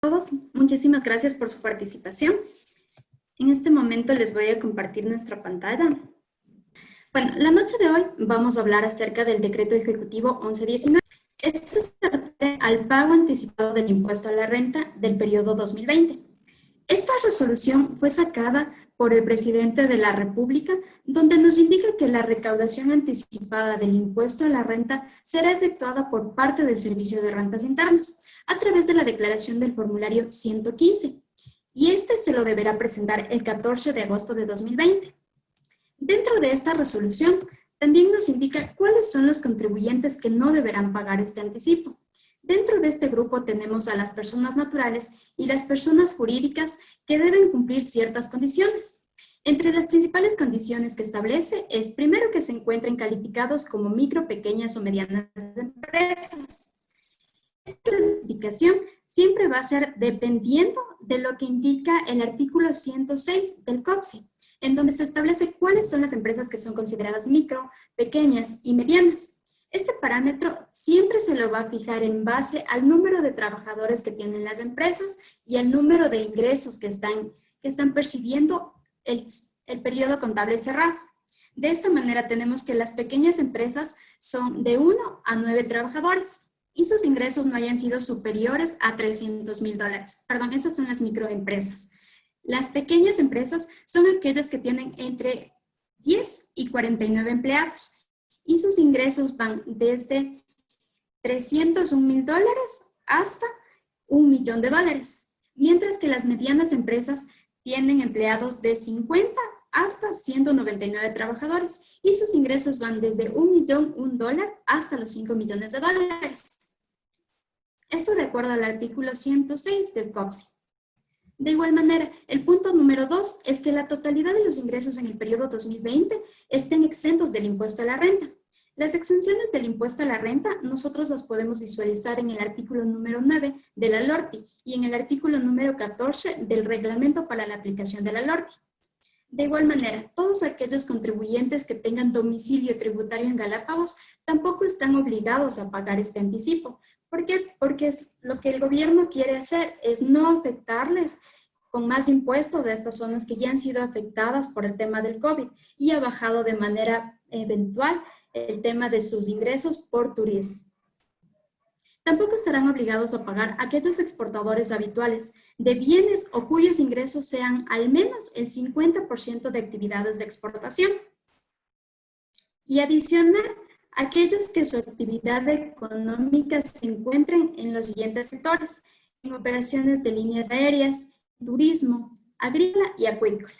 Todos, muchísimas gracias por su participación. En este momento les voy a compartir nuestra pantalla. Bueno, la noche de hoy vamos a hablar acerca del Decreto Ejecutivo 1119. Este se refiere al pago anticipado del impuesto a la renta del periodo 2020. Esta resolución fue sacada por el presidente de la República, donde nos indica que la recaudación anticipada del impuesto a la renta será efectuada por parte del Servicio de Rentas Internas a través de la declaración del formulario 115, y este se lo deberá presentar el 14 de agosto de 2020. Dentro de esta resolución, también nos indica cuáles son los contribuyentes que no deberán pagar este anticipo. Dentro de este grupo tenemos a las personas naturales y las personas jurídicas que deben cumplir ciertas condiciones. Entre las principales condiciones que establece es, primero, que se encuentren calificados como micro, pequeñas o medianas empresas. Esta clasificación siempre va a ser dependiendo de lo que indica el artículo 106 del COPSI, en donde se establece cuáles son las empresas que son consideradas micro, pequeñas y medianas. Este parámetro siempre se lo va a fijar en base al número de trabajadores que tienen las empresas y el número de ingresos que están percibiendo el periodo contable cerrado. De esta manera tenemos que las pequeñas empresas son de 1 a 9 trabajadores y sus ingresos no hayan sido superiores a $300,000. Perdón, esas son las microempresas. Las pequeñas empresas son aquellas que tienen entre 10 y 49 empleados. Y sus ingresos van desde $301,000 hasta $1,000,000, mientras que las medianas empresas tienen empleados de 50 hasta 199 trabajadores y sus ingresos van desde $1,001,000 hasta los $5,000,000. Esto de acuerdo al artículo 106 del COPSI. De igual manera, el punto número 2 es que la totalidad de los ingresos en el periodo 2020 estén exentos del impuesto a la renta. Las exenciones del impuesto a la renta nosotros las podemos visualizar en el artículo número 9 de la LORTI y en el artículo número 14 del reglamento para la aplicación de la LORTI. De igual manera, todos aquellos contribuyentes que tengan domicilio tributario en Galápagos tampoco están obligados a pagar este anticipo. ¿Por qué? Porque lo que el gobierno quiere hacer es no afectarles con más impuestos a estas zonas que ya han sido afectadas por el tema del COVID y ha bajado de manera eventual el tema de sus ingresos por turismo. Tampoco estarán obligados a pagar aquellos exportadores habituales de bienes o cuyos ingresos sean al menos el 50% de actividades de exportación. Y adicional, aquellos que su actividad económica se encuentren en los siguientes sectores: en operaciones de líneas aéreas, turismo, agrícola y acuícola.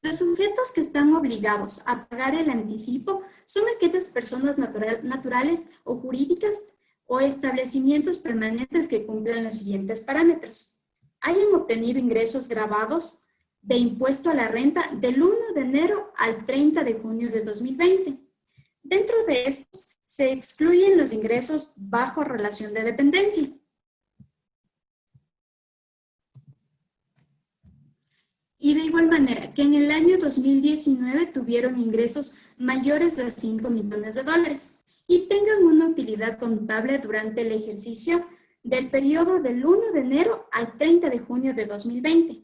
Los sujetos que están obligados a pagar el anticipo son aquellas personas naturales o jurídicas o establecimientos permanentes que cumplan los siguientes parámetros: hayan obtenido ingresos grabados de impuesto a la renta del 1 de enero al 30 de junio de 2020. Dentro de estos se excluyen los ingresos bajo relación de dependencia. Y de igual manera, que en el año 2019 tuvieron ingresos mayores a $5,000,000 y tengan una utilidad contable durante el ejercicio del periodo del 1 de enero al 30 de junio de 2020.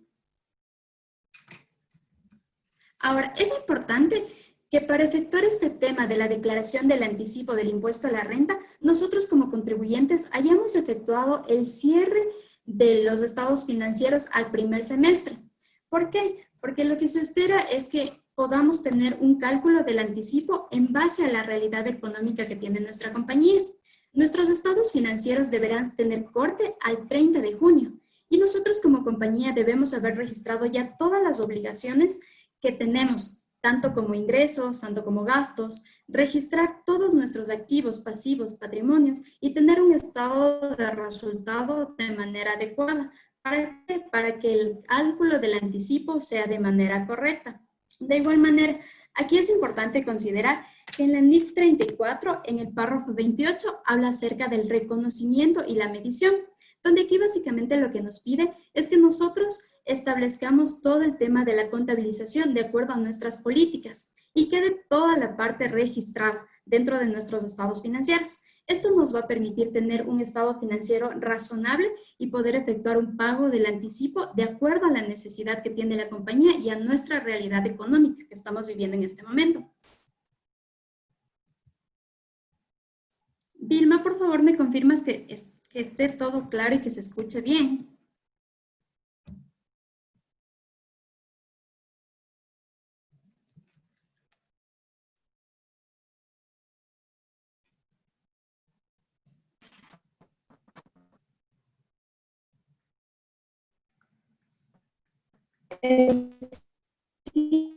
Ahora, es importante que para efectuar este tema de la declaración del anticipo del impuesto a la renta, nosotros como contribuyentes hayamos efectuado el cierre de los estados financieros al primer semestre. ¿Por qué? Porque lo que se espera es que podamos tener un cálculo del anticipo en base a la realidad económica que tiene nuestra compañía. Nuestros estados financieros deberán tener corte al 30 de junio y nosotros como compañía debemos haber registrado ya todas las obligaciones que tenemos, tanto como ingresos, tanto como gastos, registrar todos nuestros activos, pasivos, patrimonios y tener un estado de resultado de manera adecuada. ¿Para qué? Para que el cálculo del anticipo sea de manera correcta. De igual manera, aquí es importante considerar que en la NIF 34, en el párrafo 28, habla acerca del reconocimiento y la medición, donde aquí básicamente lo que nos pide es que nosotros establezcamos todo el tema de la contabilización de acuerdo a nuestras políticas y quede toda la parte registrada dentro de nuestros estados financieros. Esto nos va a permitir tener un estado financiero razonable y poder efectuar un pago del anticipo de acuerdo a la necesidad que tiene la compañía y a nuestra realidad económica que estamos viviendo en este momento. Vilma, por favor, me confirmas que esté todo claro y que se escuche bien. Sí,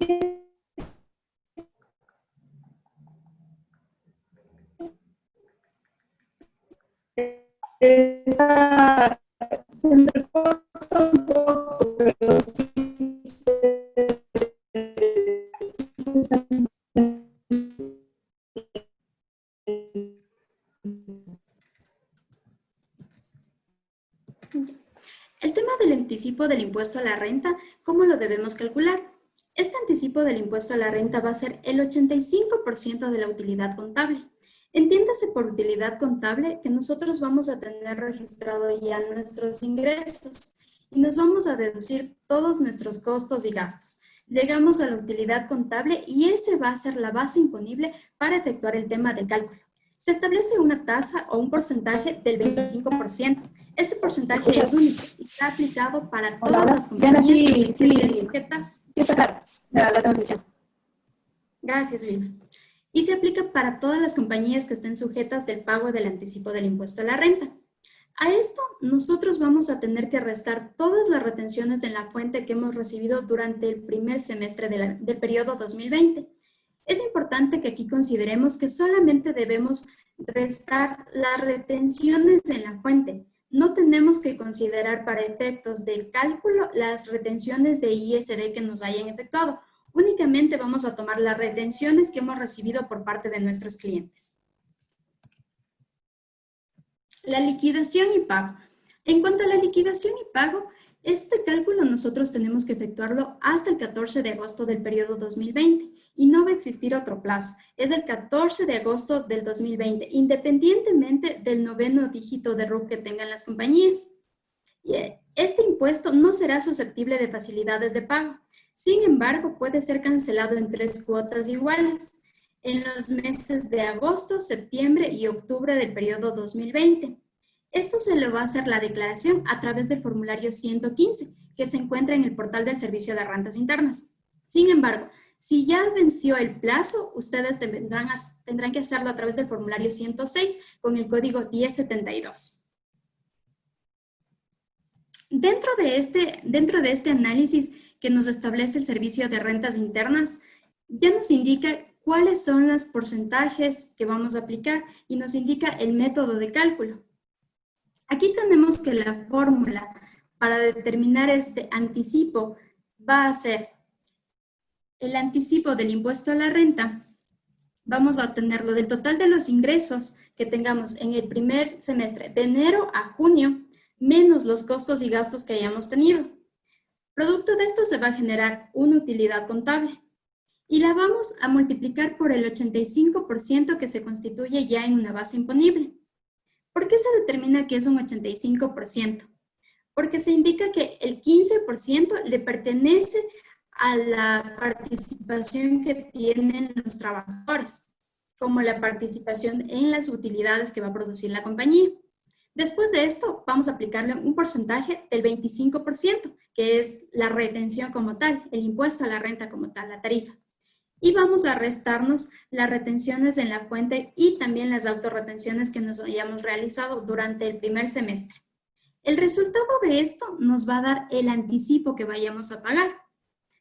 se entrecorta un poco, pero sí El tema del anticipo del impuesto a la renta, ¿cómo lo debemos calcular? Este anticipo del impuesto a la renta va a ser el 85% de la utilidad contable. Entiéndase por utilidad contable que nosotros vamos a tener registrado ya nuestros ingresos y nos vamos a deducir todos nuestros costos y gastos. Llegamos a la utilidad contable y ese va a ser la base imponible para efectuar el tema del cálculo. Se establece una tasa o un porcentaje del 25%. Este porcentaje es único y está aplicado para todas las compañías que estén sujetas. Sí, está claro, la transmisión. Gracias, Vilma. Y se aplica para todas las compañías que estén sujetas del pago del anticipo del impuesto a la renta. A esto, nosotros vamos a tener que restar todas las retenciones en la fuente que hemos recibido durante el primer semestre del periodo 2020. Es importante que aquí consideremos que solamente debemos restar las retenciones en la fuente. No tenemos que considerar para efectos del cálculo las retenciones de ISD que nos hayan efectuado. Únicamente vamos a tomar las retenciones que hemos recibido por parte de nuestros clientes. La liquidación y pago. En cuanto a la liquidación y pago, este cálculo nosotros tenemos que efectuarlo hasta el 14 de agosto del periodo 2020 y no va a existir otro plazo. Es el 14 de agosto del 2020, independientemente del noveno dígito de RUC que tengan las compañías. Este impuesto no será susceptible de facilidades de pago. Sin embargo, puede ser cancelado en 3 cuotas iguales en los meses de agosto, septiembre y octubre del periodo 2020. Esto se le va a hacer la declaración a través del formulario 115, que se encuentra en el portal del Servicio de Rentas Internas. Sin embargo, si ya venció el plazo, ustedes tendrán que hacerlo a través del formulario 106 con el código 1072. Dentro de este análisis que nos establece el Servicio de Rentas Internas, ya nos indica cuáles son los porcentajes que vamos a aplicar y nos indica el método de cálculo. Aquí tenemos que la fórmula para determinar este anticipo va a ser el anticipo del impuesto a la renta. Vamos a obtenerlo del total de los ingresos que tengamos en el primer semestre, de enero a junio, menos los costos y gastos que hayamos tenido. Producto de esto se va a generar una utilidad contable y la vamos a multiplicar por el 85% que se constituye ya en una base imponible. ¿Por qué se determina que es un 85%? Porque se indica que el 15% le pertenece a la participación que tienen los trabajadores, como la participación en las utilidades que va a producir la compañía. Después de esto, vamos a aplicarle un porcentaje del 25%, que es la retención como tal, el impuesto a la renta como tal, la tarifa. Y vamos a restarnos las retenciones en la fuente y también las autorretenciones que nos hayamos realizado durante el primer semestre. El resultado de esto nos va a dar el anticipo que vayamos a pagar.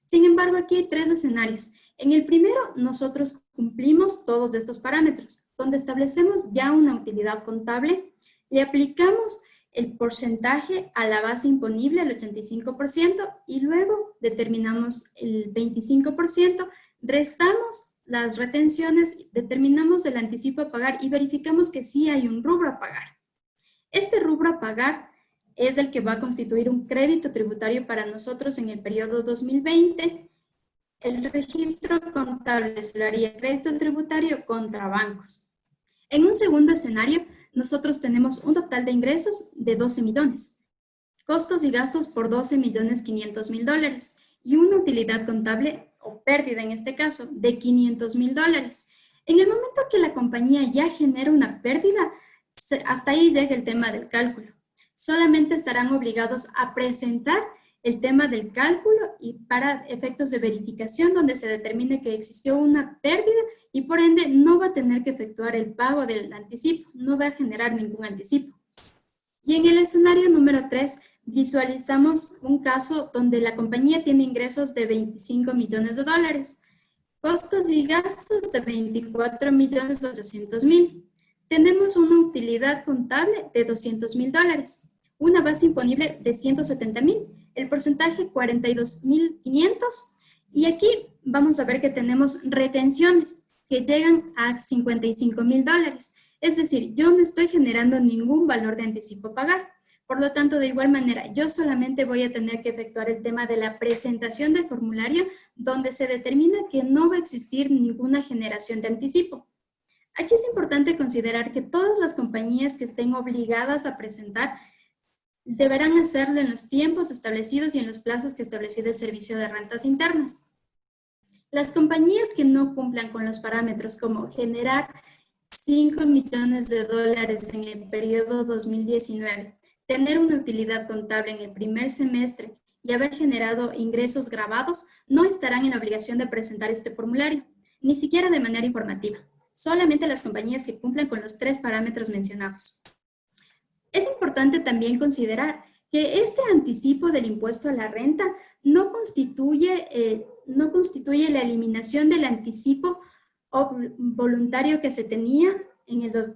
Sin embargo, aquí hay 3 escenarios. En el primero, nosotros cumplimos todos estos parámetros, donde establecemos ya una utilidad contable, le aplicamos el porcentaje a la base imponible, el 85%, y luego determinamos el 25%, restamos las retenciones, determinamos el anticipo a pagar y verificamos que sí hay un rubro a pagar. Este rubro a pagar es el que va a constituir un crédito tributario para nosotros en el periodo 2020. el registro contable se lo haría crédito tributario contra bancos. En un segundo escenario, nosotros tenemos un total de ingresos de 12 millones, costos y gastos por 12.500.000 dólares y una utilidad contable o pérdida en este caso de 500.000 dólares. En el momento que la compañía ya genera una pérdida, hasta ahí llega el tema del cálculo. Solamente estarán obligados a presentar el tema del cálculo y para efectos de verificación donde se determine que existió una pérdida y por ende no va a tener que efectuar el pago del anticipo, no va a generar ningún anticipo. Y en el escenario número 3 visualizamos un caso donde la compañía tiene ingresos de 25 millones de dólares, costos y gastos de 24.800.000. Tenemos una utilidad contable de 200.000 dólares, una base imponible de 170.000, el porcentaje 42.500 y aquí vamos a ver que tenemos retenciones que llegan a 55.000 dólares. Es decir, yo no estoy generando ningún valor de anticipo a pagar. Por lo tanto, de igual manera, yo solamente voy a tener que efectuar el tema de la presentación del formulario donde se determina que no va a existir ninguna generación de anticipo. Aquí es importante considerar que todas las compañías que estén obligadas a presentar deberán hacerlo en los tiempos establecidos y en los plazos que ha establecido el Servicio de Rentas Internas. Las compañías que no cumplan con los parámetros como generar 5 millones de dólares en el periodo 2019, tener una utilidad contable en el primer semestre y haber generado ingresos grabados, no estarán en la obligación de presentar este formulario, ni siquiera de manera informativa. Solamente las compañías que cumplan con los 3 parámetros mencionados. Es importante también considerar que este anticipo del impuesto a la renta no constituye la eliminación del anticipo voluntario que se tenía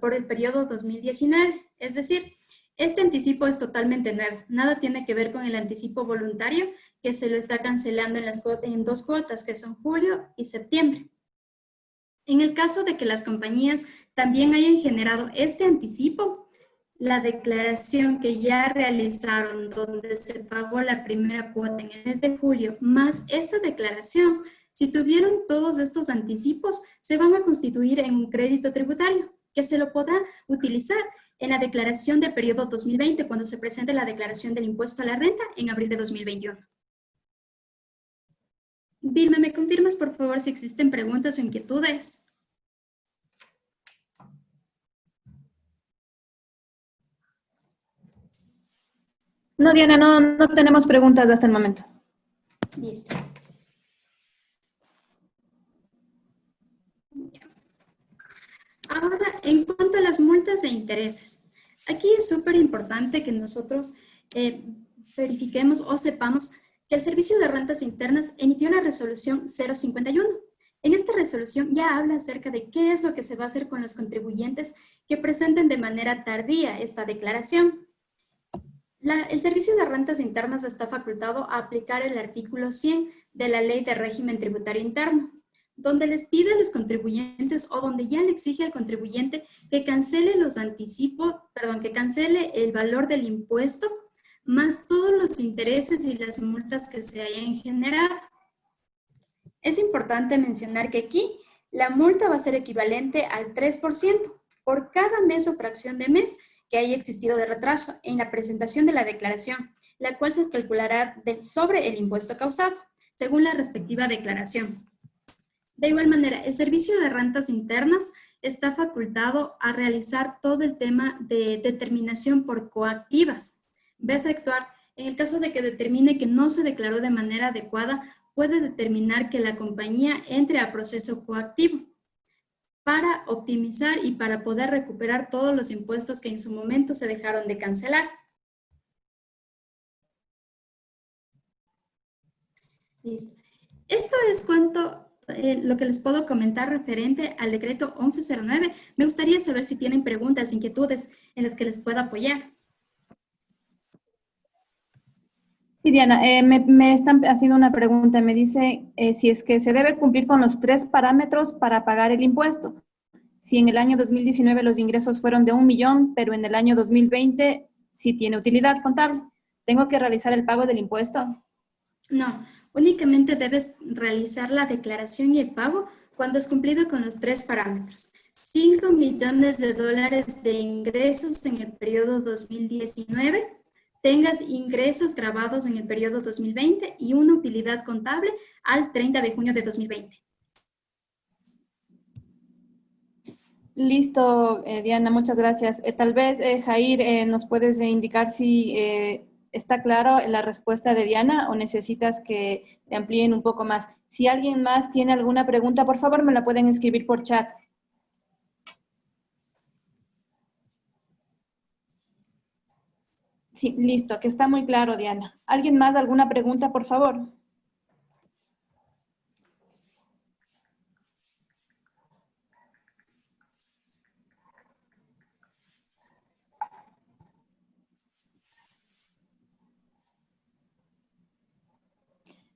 por el periodo 2019. Es decir, este anticipo es totalmente nuevo. Nada tiene que ver con el anticipo voluntario que se lo está cancelando en 2 cuotas, que son julio y septiembre. En el caso de que las compañías también hayan generado este anticipo, la declaración que ya realizaron donde se pagó la primera cuota en el mes de julio, más esta declaración, si tuvieron todos estos anticipos, se van a constituir en un crédito tributario que se lo podrá utilizar en la declaración del periodo 2020 cuando se presente la declaración del impuesto a la renta en abril de 2021. Vilma, ¿me confirmas por favor si existen preguntas o inquietudes? No, Diana, no tenemos preguntas hasta el momento. Listo. Ahora, en cuanto a las multas e intereses, aquí es súper importante que nosotros verifiquemos o sepamos que el Servicio de Rentas Internas emitió la resolución 051. En esta resolución ya habla acerca de qué es lo que se va a hacer con los contribuyentes que presenten de manera tardía esta declaración. El Servicio de Rentas Internas está facultado a aplicar el artículo 100 de la Ley de Régimen Tributario Interno, donde les pide a los contribuyentes o donde ya le exige al contribuyente que cancele los anticipos, que cancele el valor del impuesto, más todos los intereses y las multas que se hayan generado. Es importante mencionar que aquí la multa va a ser equivalente al 3% por cada mes o fracción de mes que haya existido de retraso en la presentación de la declaración, la cual se calculará sobre el impuesto causado, según la respectiva declaración. De igual manera, el Servicio de Rentas Internas está facultado a realizar todo el tema de determinación por coactivas. Va a efectuar, en el caso de que determine que no se declaró de manera adecuada, puede determinar que la compañía entre a proceso coactivo para optimizar y para poder recuperar todos los impuestos que en su momento se dejaron de cancelar. Listo. Esto es lo que les puedo comentar referente al decreto 1109. Me gustaría saber si tienen preguntas, inquietudes en las que les pueda apoyar. Sí, Diana, me están haciendo una pregunta. Me dice si es que se debe cumplir con los 3 parámetros para pagar el impuesto. Si en el año 2019 los ingresos fueron de 1 millón, pero en el año 2020 sí tiene utilidad contable. ¿Tengo que realizar el pago del impuesto? No, Únicamente debes realizar la declaración y el pago cuando has cumplido con los 3 parámetros. 5 millones de dólares de ingresos en el periodo 2019, tengas ingresos grabados en el periodo 2020 y una utilidad contable al 30 de junio de 2020. Listo, Diana, muchas gracias. Tal vez, Jair, nos puedes indicar si está claro la respuesta de Diana o necesitas que te amplíen un poco más. Si alguien más tiene alguna pregunta, por favor, me la pueden escribir por chat. Sí, listo, que está muy claro, Diana. ¿Alguien más, alguna pregunta, por favor?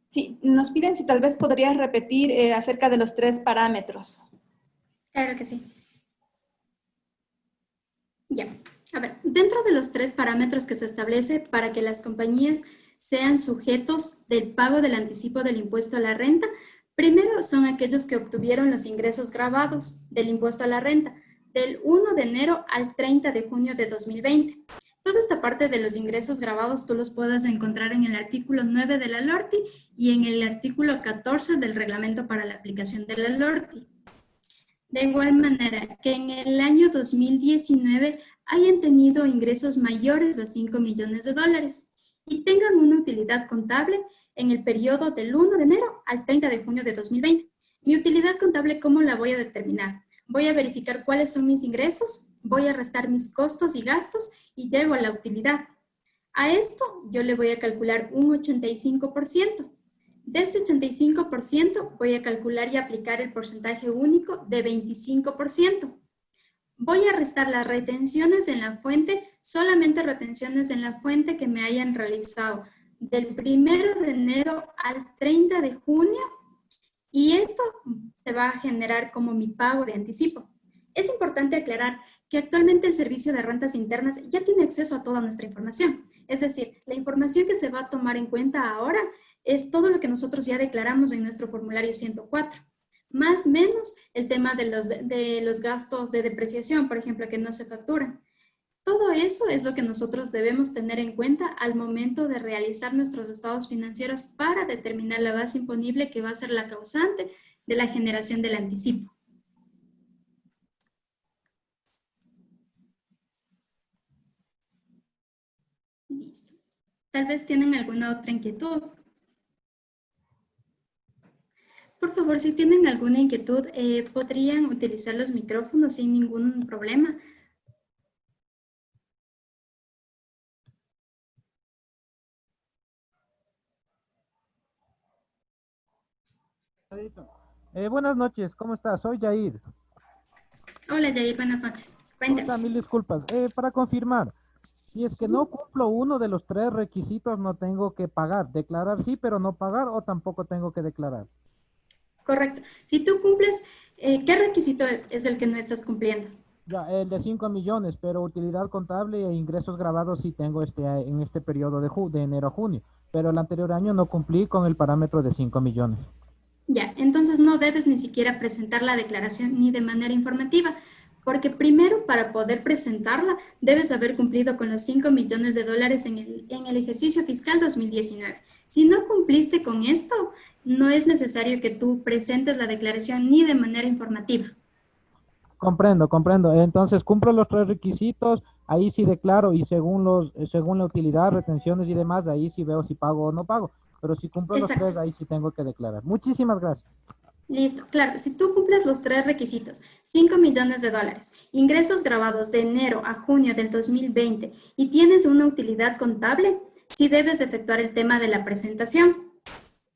Sí, nos piden si tal vez podrías repetir acerca de los 3 parámetros. Claro que sí. Ya, a ver, dentro de los 3 parámetros que se establece para que las compañías sean sujetos del pago del anticipo del impuesto a la renta, primero son aquellos que obtuvieron los ingresos grabados del impuesto a la renta del 1 de enero al 30 de junio de 2020. Toda esta parte de los ingresos grabados tú los puedes encontrar en el artículo 9 de la LORTI y en el artículo 14 del reglamento para la aplicación de la LORTI. De igual manera que en el año 2019 hayan tenido ingresos mayores a 5 millones de dólares y tengan una utilidad contable en el periodo del 1 de enero al 30 de junio de 2020. Mi utilidad contable, ¿cómo la voy a determinar? Voy a verificar cuáles son mis ingresos, voy a restar mis costos y gastos y llego a la utilidad. A esto yo le voy a calcular un 85%. De este 85% voy a calcular y aplicar el porcentaje único de 25%. Voy a restar las retenciones en la fuente, solamente retenciones en la fuente que me hayan realizado del 1 de enero al 30 de junio y esto se va a generar como mi pago de anticipo. Es importante aclarar que actualmente el Servicio de Rentas Internas ya tiene acceso a toda nuestra información. Es decir, la información que se va a tomar en cuenta ahora es todo lo que nosotros ya declaramos en nuestro formulario 104. Más o menos el tema de los gastos de depreciación, por ejemplo, que no se facturan. Todo eso es lo que nosotros debemos tener en cuenta al momento de realizar nuestros estados financieros para determinar la base imponible que va a ser la causante de la generación del anticipo. Listo. Tal vez tienen alguna otra inquietud. Por favor, si tienen alguna inquietud, podrían utilizar los micrófonos sin ningún problema. Buenas noches, ¿cómo estás? Soy Jair. Hola, Yair, buenas noches. ¿Cómo está? Cuéntame. Mil disculpas. Para confirmar, si es que no cumplo uno de los 3 requisitos, no tengo que pagar. Declarar sí, pero no pagar, o tampoco tengo que declarar. Correcto. Si tú cumples, ¿qué requisito es el que no estás cumpliendo? Ya, el de 5 millones, pero utilidad contable e ingresos grabados sí tengo en este periodo de enero a junio. Pero el anterior año no cumplí con el parámetro de 5 millones. Ya, entonces no debes ni siquiera presentar la declaración ni de manera informativa, porque primero para poder presentarla debes haber cumplido con los 5 millones de dólares en el ejercicio fiscal 2019. Si no cumpliste con esto, no es necesario que tú presentes la declaración ni de manera informativa. Comprendo, comprendo. Entonces cumplo los 3 requisitos, ahí sí declaro y según la utilidad, retenciones y demás, ahí sí veo si pago o no pago. Pero si cumplo los Exacto. 3, ahí sí tengo que declarar. Muchísimas gracias. Listo, claro, si tú cumples los 3 requisitos, 5 millones de dólares, ingresos grabados de enero a junio del 2020 y tienes una utilidad contable, sí debes efectuar el tema de la presentación.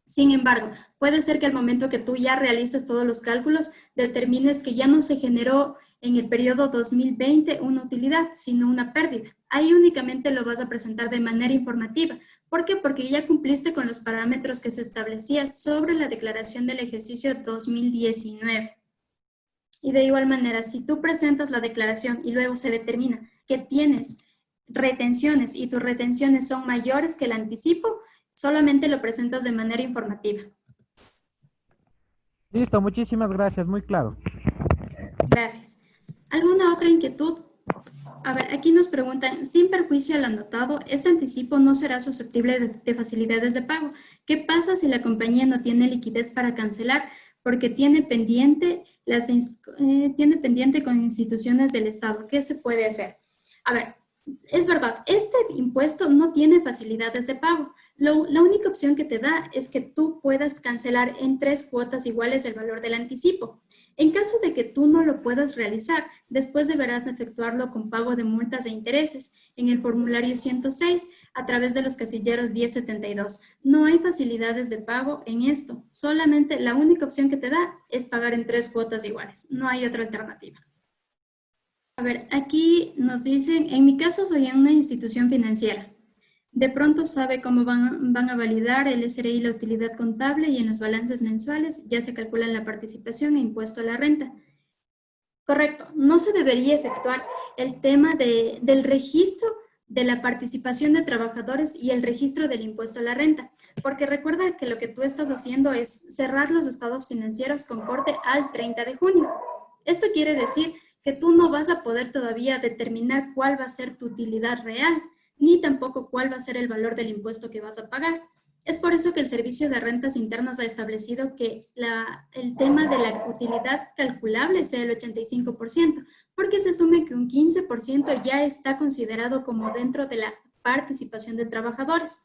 Sin embargo, puede ser que al momento que tú ya realices todos los cálculos, determines que ya no se generó en el periodo 2020 una utilidad, sino una pérdida. Ahí únicamente lo vas a presentar de manera informativa. ¿Por qué? Porque ya cumpliste con los parámetros que se establecía sobre la declaración del ejercicio 2019. Y de igual manera, si tú presentas la declaración y luego se determina que tienes retenciones y tus retenciones son mayores que el anticipo, Solamente lo presentas de manera informativa. Listo, muchísimas gracias, muy claro. Gracias. ¿Alguna otra inquietud? A ver, aquí nos preguntan, sin perjuicio al anotado, este anticipo no será susceptible de facilidades de pago. ¿Qué pasa si la compañía no tiene liquidez para cancelar porque tiene pendiente, tiene pendiente con instituciones del Estado? ¿Qué se puede hacer? A ver, es verdad, este impuesto no tiene facilidades de pago. La única opción que te da es que tú puedas cancelar en 3 cuotas iguales el valor del anticipo. En caso de que tú no lo puedas realizar, después deberás efectuarlo con pago de multas e intereses en el formulario 106 a través de los casilleros 1072. No hay facilidades de pago en esto. Solamente la única opción que te da es pagar en 3 cuotas iguales. No hay otra alternativa. A ver, aquí nos dicen, en mi caso soy en una institución financiera. De pronto sabe cómo van a validar el SRI y la utilidad contable y en los balances mensuales ya se calculan la participación e impuesto a la renta. Correcto, no se debería efectuar el tema del registro de la participación de trabajadores y el registro del impuesto a la renta, porque recuerda que lo que tú estás haciendo es cerrar los estados financieros con corte al 30 de junio. Esto quiere decir que tú no vas a poder todavía determinar cuál va a ser tu utilidad real, ni tampoco cuál va a ser el valor del impuesto que vas a pagar. Es por eso que el Servicio de Rentas Internas ha establecido que el tema de la utilidad calculable sea el 85%, porque se asume que un 15% ya está considerado como dentro de la participación de trabajadores.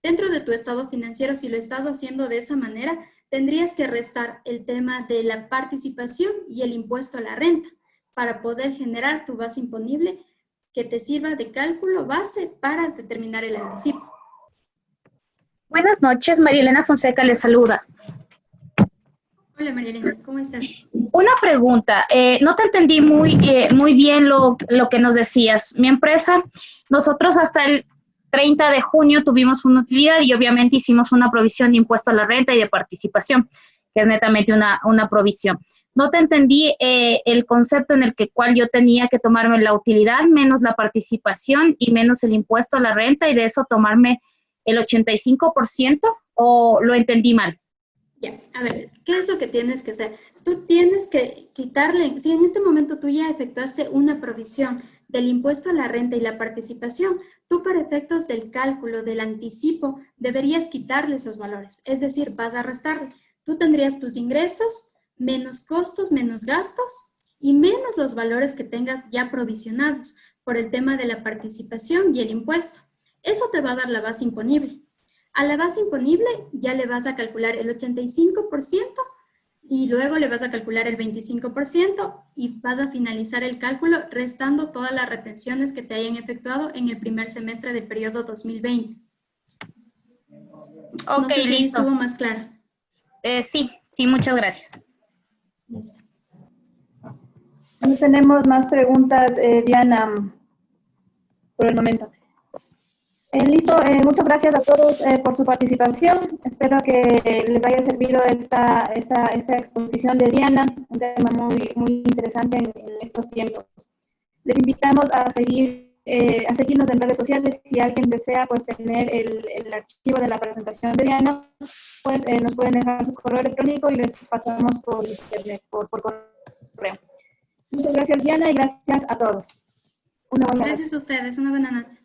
Dentro de tu estado financiero, si lo estás haciendo de esa manera, tendrías que restar el tema de la participación y el impuesto a la renta para poder generar tu base imponible que te sirva de cálculo base para determinar el anticipo. Buenas noches, María Elena Fonseca les saluda. Hola María Elena, ¿cómo estás? Una pregunta, no te entendí muy bien lo que nos decías. Mi empresa, nosotros hasta el 30 de junio tuvimos una utilidad y obviamente hicimos una provisión de impuesto a la renta y de participación, que es netamente una provisión. No te entendí el concepto en el cual yo tenía que tomarme la utilidad menos la participación y menos el impuesto a la renta y de eso tomarme el 85% o lo entendí mal. Ya, a ver, ¿qué es lo que tienes que hacer? Tú tienes que quitarle, si en este momento tú ya efectuaste una provisión del impuesto a la renta y la participación, tú para efectos del cálculo del anticipo deberías quitarle esos valores, es decir, vas a restarle. Tú tendrías tus ingresos menos costos, menos gastos y menos los valores que tengas ya provisionados por el tema de la participación y el impuesto. Eso te va a dar la base imponible. A la base imponible ya le vas a calcular el 85% y luego le vas a calcular el 25% y vas a finalizar el cálculo restando todas las retenciones que te hayan efectuado en el primer semestre del periodo 2020. Ok, no sé si listo. estuvo más claro. Sí, muchas gracias. Listo. No tenemos más preguntas, Diana, por el momento. Listo, muchas gracias a todos por su participación. Espero que les haya servido esta exposición de Diana, un tema muy interesante en estos tiempos. Les invitamos a seguirnos en redes sociales. Si alguien desea pues tener el archivo de la presentación de Diana, pues nos pueden dejar su correo electrónico y les pasamos por internet, por correo. Muchas gracias, Diana, y gracias a todos. Una buena noche. Gracias a ustedes. Una buena noche.